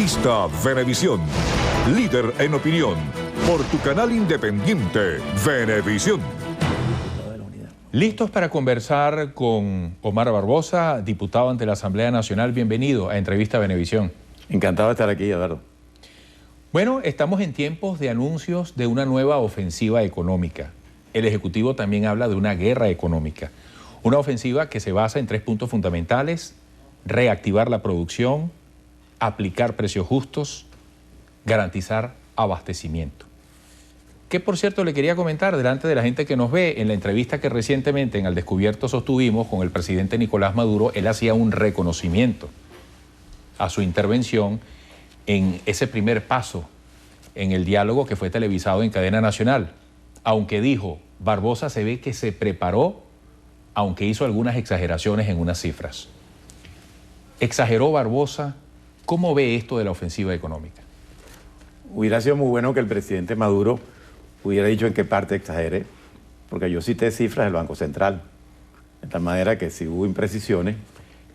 Revista Venevisión, líder en opinión, por tu canal independiente, Venevisión. Listos para conversar con Omar Barbosa, diputado ante la Asamblea Nacional. Bienvenido a Entrevista Venevisión. Encantado de estar aquí, Eduardo. Bueno, estamos en tiempos de anuncios de una nueva ofensiva económica. El Ejecutivo también habla de una guerra económica. Una ofensiva que se basa en 3 puntos fundamentales: reactivar la producción, aplicar precios justos, garantizar abastecimiento. Que por cierto le quería comentar delante de la gente que nos ve, en la entrevista que recientemente en Al Descubierto sostuvimos con el presidente Nicolás Maduro, él hacía un reconocimiento a su intervención en ese primer paso en el diálogo que fue televisado en cadena nacional. Aunque dijo, Barbosa se ve que se preparó, aunque hizo algunas exageraciones en unas cifras. ¿Exageró Barbosa? ¿Cómo ve esto de la ofensiva económica? Hubiera sido muy bueno que el presidente Maduro hubiera dicho en qué parte exageré, porque yo cité cifras del Banco Central, de tal manera que si hubo imprecisiones,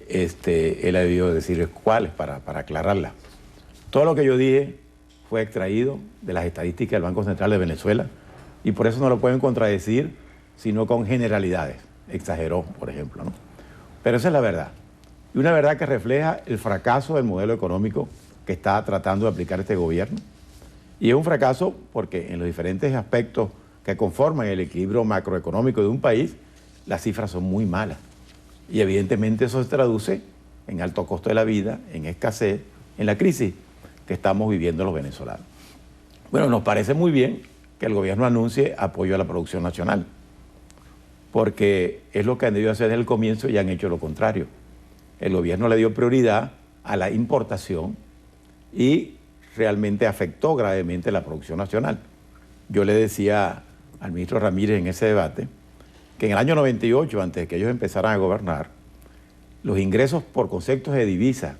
él ha debido decir cuáles para aclararlas. Todo lo que yo dije fue extraído de las estadísticas del Banco Central de Venezuela y por eso no lo pueden contradecir, sino con generalidades. Exageró, por ejemplo, ¿no? Pero esa es la verdad. Y una verdad que refleja el fracaso del modelo económico que está tratando de aplicar este gobierno. Y es un fracaso porque en los diferentes aspectos que conforman el equilibrio macroeconómico de un país, las cifras son muy malas. Y evidentemente eso se traduce en alto costo de la vida, en escasez, en la crisis que estamos viviendo los venezolanos. Bueno, nos parece muy bien que el gobierno anuncie apoyo a la producción nacional, porque es lo que han debido hacer desde el comienzo y han hecho lo contrario. El gobierno le dio prioridad a la importación y realmente afectó gravemente la producción nacional. Yo le decía al ministro Ramírez en ese debate que en el año 98, antes de que ellos empezaran a gobernar, los ingresos por conceptos de divisa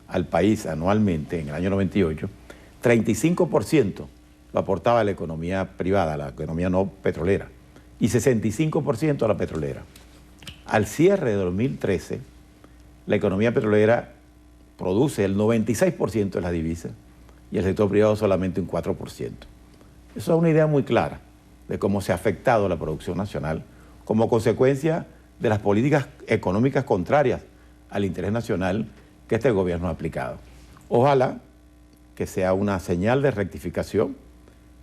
al país anualmente, en el año 98, 35% lo aportaba la economía privada, la economía no petrolera, y 65% a la petrolera. Al cierre de 2013, la economía petrolera produce el 96% de las divisas y el sector privado solamente un 4%. Eso es una idea muy clara de cómo se ha afectado la producción nacional como consecuencia de las políticas económicas contrarias al interés nacional que este gobierno ha aplicado. Ojalá que sea una señal de rectificación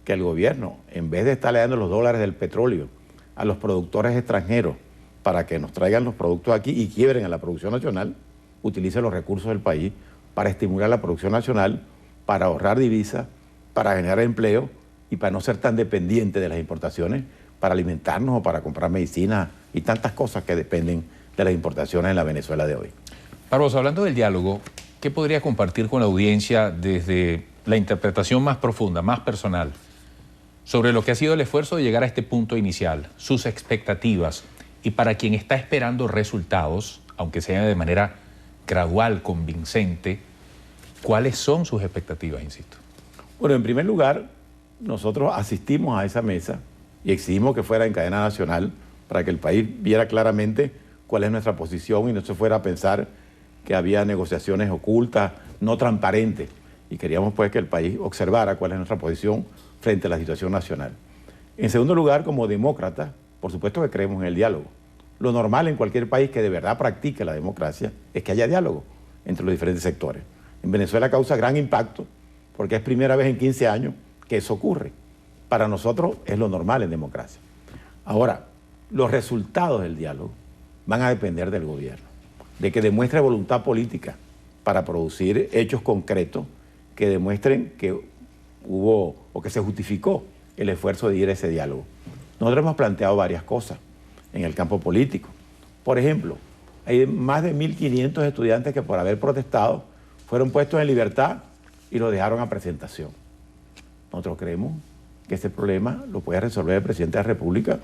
que el gobierno, en vez de estarle dando los dólares del petróleo a los productores extranjeros para que nos traigan los productos aquí y quiebren a la producción nacional, utilice los recursos del país para estimular la producción nacional, para ahorrar divisas, para generar empleo y para no ser tan dependiente de las importaciones, para alimentarnos o para comprar medicinas y tantas cosas que dependen de las importaciones en la Venezuela de hoy. Barbosa, hablando del diálogo, ¿qué podría compartir con la audiencia desde la interpretación más profunda, más personal, sobre lo que ha sido el esfuerzo de llegar a este punto inicial, sus expectativas, y para quien está esperando resultados, aunque sea de manera gradual, convincente, cuáles son sus expectativas, insisto? Bueno, en primer lugar, nosotros asistimos a esa mesa y exigimos que fuera en cadena nacional para que el país viera claramente cuál es nuestra posición y no se fuera a pensar que había negociaciones ocultas, no transparentes. Y queríamos pues que el país observara cuál es nuestra posición frente a la situación nacional. En segundo lugar, como demócrata, por supuesto que creemos en el diálogo. Lo normal en cualquier país que de verdad practique la democracia es que haya diálogo entre los diferentes sectores. En Venezuela causa gran impacto porque es primera vez en 15 años que eso ocurre. Para nosotros es lo normal en democracia. Ahora, los resultados del diálogo van a depender del gobierno, de que demuestre voluntad política para producir hechos concretos que demuestren que hubo o que se justificó el esfuerzo de ir a ese diálogo. Nosotros hemos planteado varias cosas en el campo político. Por ejemplo, hay más de 1.500 estudiantes que por haber protestado fueron puestos en libertad y lo dejaron a presentación. Nosotros creemos que ese problema lo puede resolver el presidente de la República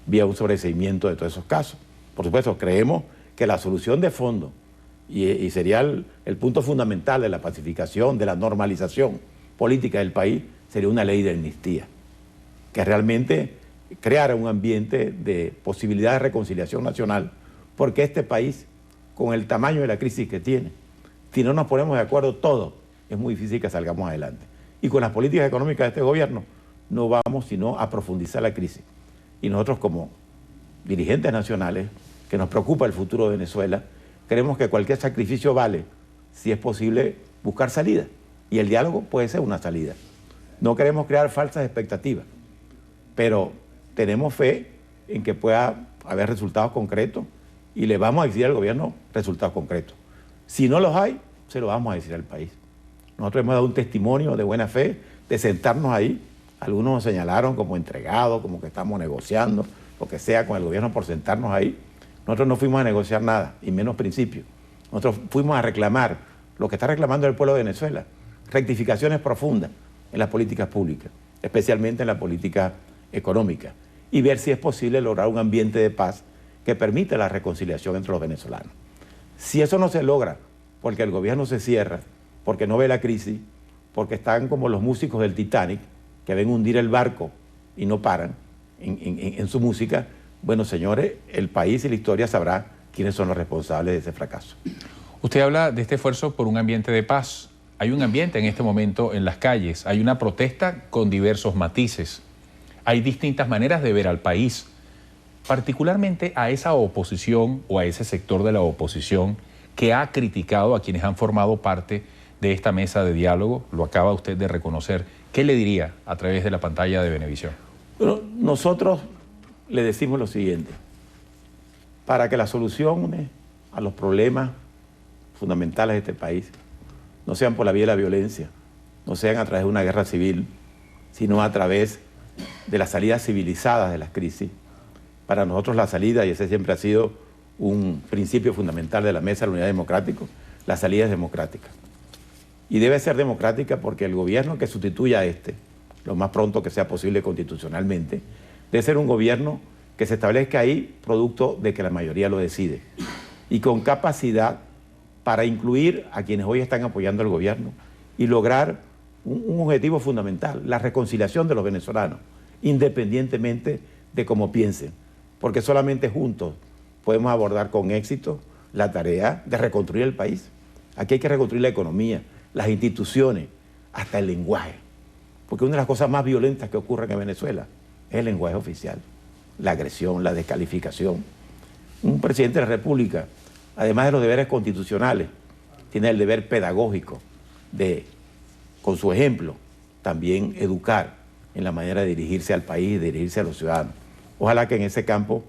vía un sobreseimiento de todos esos casos. Por supuesto, creemos que la solución de fondo y sería el punto fundamental de la pacificación, de la normalización política del país, sería una ley de amnistía, que realmente creara un ambiente de posibilidad de reconciliación nacional, porque este país, con el tamaño de la crisis que tiene, si no nos ponemos de acuerdo todos es muy difícil que salgamos adelante. Y con las políticas económicas de este gobierno no vamos sino a profundizar la crisis. Y nosotros como dirigentes nacionales, que nos preocupa el futuro de Venezuela, creemos que cualquier sacrificio vale si es posible buscar salida. Y el diálogo puede ser una salida. No queremos crear falsas expectativas, pero tenemos fe en que pueda haber resultados concretos y le vamos a decir al gobierno resultados concretos. Si no los hay, se los vamos a decir al país. Nosotros hemos dado un testimonio de buena fe, de sentarnos ahí. Algunos nos señalaron como entregados, como que estamos negociando, lo que sea con el gobierno por sentarnos ahí. Nosotros no fuimos a negociar nada, y menos principios. Nosotros fuimos a reclamar lo que está reclamando el pueblo de Venezuela, rectificaciones profundas en las políticas públicas, especialmente en la política económica, y ver si es posible lograr un ambiente de paz que permita la reconciliación entre los venezolanos. Si eso no se logra, porque el gobierno se cierra, porque no ve la crisis, porque están como los músicos del Titanic, que ven hundir el barco y no paran en su música, bueno, señores, el país y la historia sabrá quiénes son los responsables de ese fracaso. Usted habla de este esfuerzo por un ambiente de paz. Hay un ambiente en este momento en las calles, hay una protesta con diversos matices. Hay distintas maneras de ver al país, particularmente a esa oposición o a ese sector de la oposición que ha criticado a quienes han formado parte de esta mesa de diálogo. Lo acaba usted de reconocer. ¿Qué le diría a través de la pantalla de Venevisión? Bueno, nosotros le decimos lo siguiente: para que las soluciones a los problemas fundamentales de este país no sean por la vía de la violencia, no sean a través de una guerra civil, sino a través de las salidas civilizadas de las crisis. Para nosotros la salida, y ese siempre ha sido un principio fundamental de la Mesa de la Unidad Democrática, la salida es democrática. Y debe ser democrática porque el gobierno que sustituya a este, lo más pronto que sea posible constitucionalmente, debe ser un gobierno que se establezca ahí producto de que la mayoría lo decide y con capacidad para incluir a quienes hoy están apoyando al gobierno y lograr un objetivo fundamental, la reconciliación de los venezolanos, independientemente de cómo piensen, porque solamente juntos podemos abordar con éxito la tarea de reconstruir el país. Aquí hay que reconstruir la economía, las instituciones, hasta el lenguaje, porque una de las cosas más violentas que ocurren en Venezuela es el lenguaje oficial, la agresión, la descalificación. Un presidente de la República, además de los deberes constitucionales, tiene el deber pedagógico de, con su ejemplo, también educar en la manera de dirigirse al país y dirigirse a los ciudadanos. Ojalá que en ese campo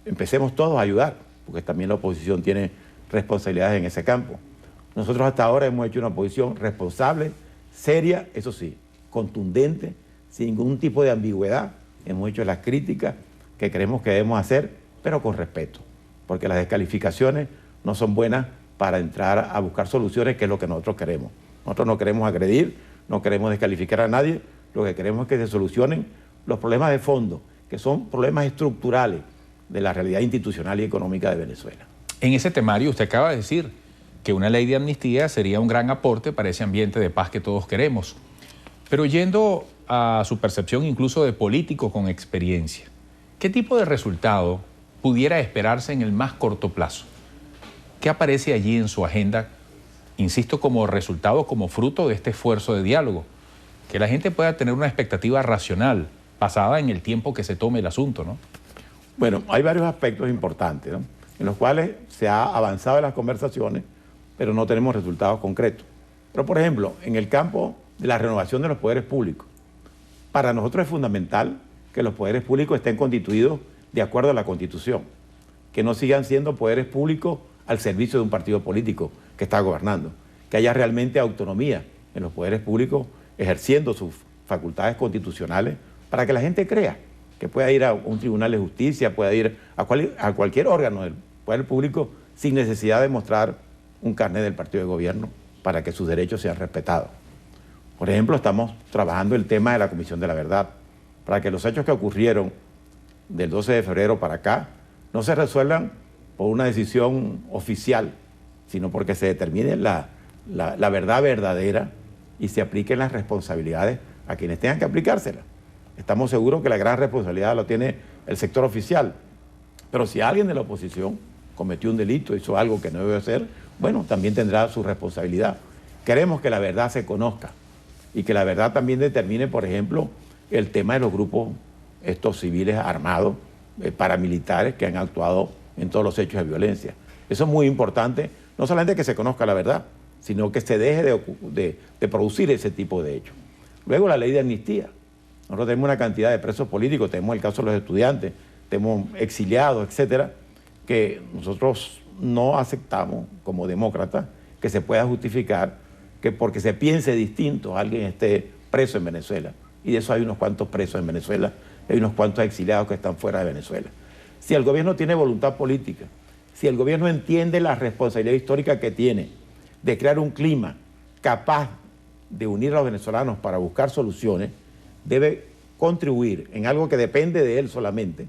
empecemos todos a ayudar, porque también la oposición tiene responsabilidades en ese campo. Nosotros hasta ahora hemos hecho una oposición responsable, seria, eso sí, contundente, sin ningún tipo de ambigüedad. Hemos hecho las críticas que creemos que debemos hacer, pero con respeto, porque las descalificaciones no son buenas para entrar a buscar soluciones, que es lo que nosotros queremos. Nosotros no queremos agredir, no queremos descalificar a nadie, lo que queremos es que se solucionen los problemas de fondo, que son problemas estructurales de la realidad institucional y económica de Venezuela. En ese temario usted acaba de decir que una ley de amnistía sería un gran aporte para ese ambiente de paz que todos queremos. Pero yendo a su percepción incluso de político con experiencia, ¿qué tipo de resultado pudiera esperarse en el más corto plazo? ¿Qué aparece allí en su agenda, insisto, como resultado, como fruto de este esfuerzo de diálogo? Que la gente pueda tener una expectativa racional, basada en el tiempo que se tome el asunto, ¿no? Bueno, hay varios aspectos importantes, ¿no?, en los cuales se ha avanzado en las conversaciones, pero no tenemos resultados concretos. Pero, por ejemplo, en el campo de la renovación de los poderes públicos, para nosotros es fundamental que los poderes públicos estén constituidos de acuerdo a la Constitución, que no sigan siendo poderes públicos al servicio de un partido político que está gobernando, que haya realmente autonomía en los poderes públicos ejerciendo sus facultades constitucionales para que la gente crea que pueda ir a un tribunal de justicia, pueda ir a cualquier órgano del poder público sin necesidad de mostrar un carnet del partido de gobierno para que sus derechos sean respetados. Por ejemplo, estamos trabajando el tema de la Comisión de la Verdad, para que los hechos que ocurrieron del 12 de febrero para acá no se resuelvan por una decisión oficial, sino porque se determine la verdad verdadera y se apliquen las responsabilidades a quienes tengan que aplicárselas. Estamos seguros que la gran responsabilidad lo tiene el sector oficial, pero si alguien de la oposición cometió un delito, hizo algo que no debe hacer, bueno, también tendrá su responsabilidad. Queremos que la verdad se conozca y que la verdad también determine, por ejemplo, el tema de los grupos estos civiles armados, paramilitares que han actuado en todos los hechos de violencia. Eso es muy importante, no solamente que se conozca la verdad, sino que se deje de producir ese tipo de hechos. Luego la ley de amnistía. Nosotros tenemos una cantidad de presos políticos, tenemos el caso de los estudiantes, tenemos exiliados, etcétera, que nosotros no aceptamos como demócratas que se pueda justificar que porque se piense distinto alguien esté preso en Venezuela. Y de eso hay unos cuantos presos en Venezuela, hay unos cuantos exiliados que están fuera de Venezuela. Si el gobierno tiene voluntad política, si el gobierno entiende la responsabilidad histórica que tiene de crear un clima capaz de unir a los venezolanos para buscar soluciones, debe contribuir en algo que depende de él solamente,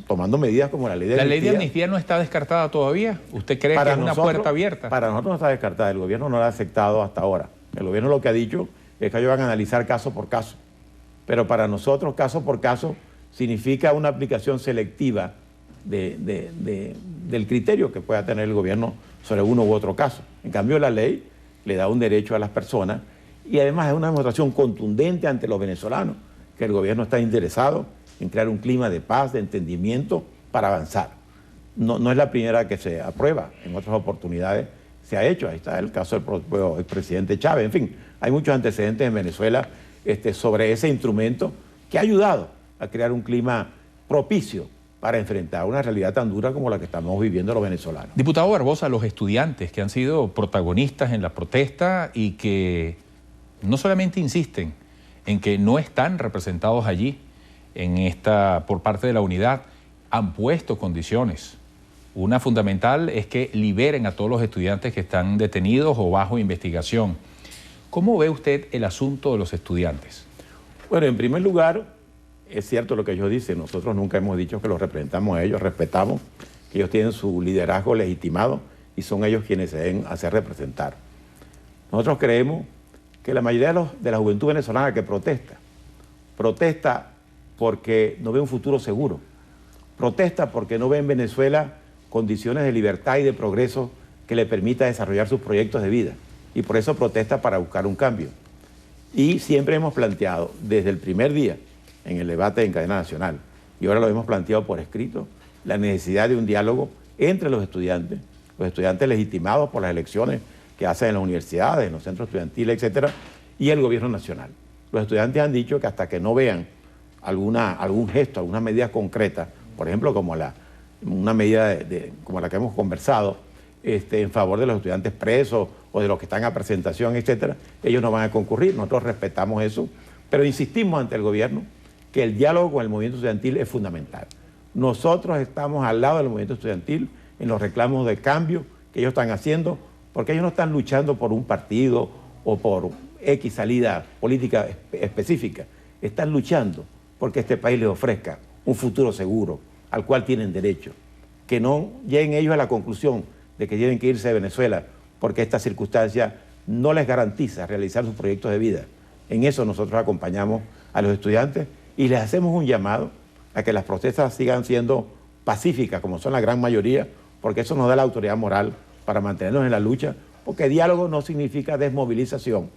tomando medidas como la ley de amnistía. ¿La ley de amnistía no está descartada todavía? ¿Usted cree que es una puerta abierta? Para nosotros no está descartada, el gobierno no la ha aceptado hasta ahora. El gobierno lo que ha dicho es que ellos van a analizar caso por caso, pero para nosotros caso por caso significa una aplicación selectiva del criterio que pueda tener el gobierno sobre uno u otro caso. En cambio, la ley le da un derecho a las personas y además es una demostración contundente ante los venezolanos que el gobierno está interesado en crear un clima de paz, de entendimiento para avanzar. No es la primera que se aprueba, en otras oportunidades se ha hecho. Ahí está el caso del propio expresidente Chávez. En fin, hay muchos antecedentes en Venezuela sobre ese instrumento que ha ayudado a crear un clima propicio para enfrentar una realidad tan dura como la que estamos viviendo los venezolanos. Diputado Barbosa, los estudiantes que han sido protagonistas en la protesta y que no solamente insisten en que no están representados allí por parte de la unidad, han puesto condiciones. Una fundamental es que liberen a todos los estudiantes que están detenidos o bajo investigación. ¿Cómo ve usted el asunto de los estudiantes? Bueno, en primer lugar, es cierto lo que ellos dicen. Nosotros nunca hemos dicho que los representamos a ellos, respetamos que ellos tienen su liderazgo legitimado y son ellos quienes se deben hacer representar. Nosotros creemos que la mayoría de la juventud venezolana que protesta porque no ve un futuro seguro, protesta porque no ve en Venezuela condiciones de libertad y de progreso que le permita desarrollar sus proyectos de vida, y por eso protesta para buscar un cambio. Y siempre hemos planteado, desde el primer día, en el debate en cadena nacional, y ahora lo hemos planteado por escrito, la necesidad de un diálogo entre los estudiantes legitimados por las elecciones que hacen en las universidades, en los centros estudiantiles, etcétera, y el gobierno nacional. Los estudiantes han dicho que hasta que no vean algún gesto, alguna medida concreta, por ejemplo, como una medida como la que hemos conversado, en favor de los estudiantes presos o de los que están a presentación, etcétera, ellos no van a concurrir. Nosotros respetamos eso, pero insistimos ante el gobierno que el diálogo con el movimiento estudiantil es fundamental. Nosotros estamos al lado del movimiento estudiantil en los reclamos de cambio que ellos están haciendo, porque ellos no están luchando por un partido o por X salida política específica. Están luchando porque este país les ofrezca un futuro seguro al cual tienen derecho. Que no lleguen ellos a la conclusión de que tienen que irse de Venezuela porque esta circunstancia no les garantiza realizar sus proyectos de vida. En eso nosotros acompañamos a los estudiantes y les hacemos un llamado a que las protestas sigan siendo pacíficas, como son la gran mayoría, porque eso nos da la autoridad moral para mantenernos en la lucha, porque diálogo no significa desmovilización.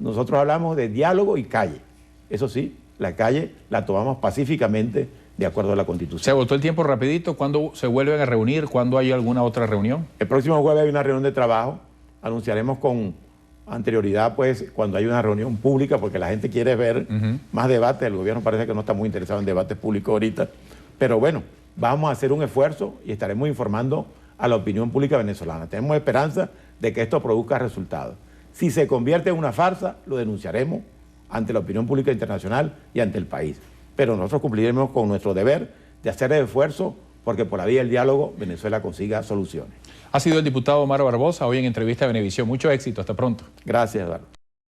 Nosotros hablamos de diálogo y calle. Eso sí, la calle la tomamos pacíficamente de acuerdo a la Constitución. Se agotó el tiempo rapidito. ¿Cuándo se vuelven a reunir? ¿Cuándo hay alguna otra reunión? El próximo jueves hay una reunión de trabajo. Anunciaremos con anterioridad, pues, cuando hay una reunión pública, porque la gente quiere ver más debate. El gobierno parece que no está muy interesado en debates públicos ahorita. Pero bueno, vamos a hacer un esfuerzo y estaremos informando a la opinión pública venezolana. Tenemos esperanza de que esto produzca resultados. Si se convierte en una farsa, lo denunciaremos ante la opinión pública internacional y ante el país. Pero nosotros cumpliremos con nuestro deber de hacer el esfuerzo porque por la vía del diálogo Venezuela consiga soluciones. Ha sido el diputado Omar Barbosa hoy en Entrevista a Venevisión. Mucho éxito. Hasta pronto. Gracias, Eduardo.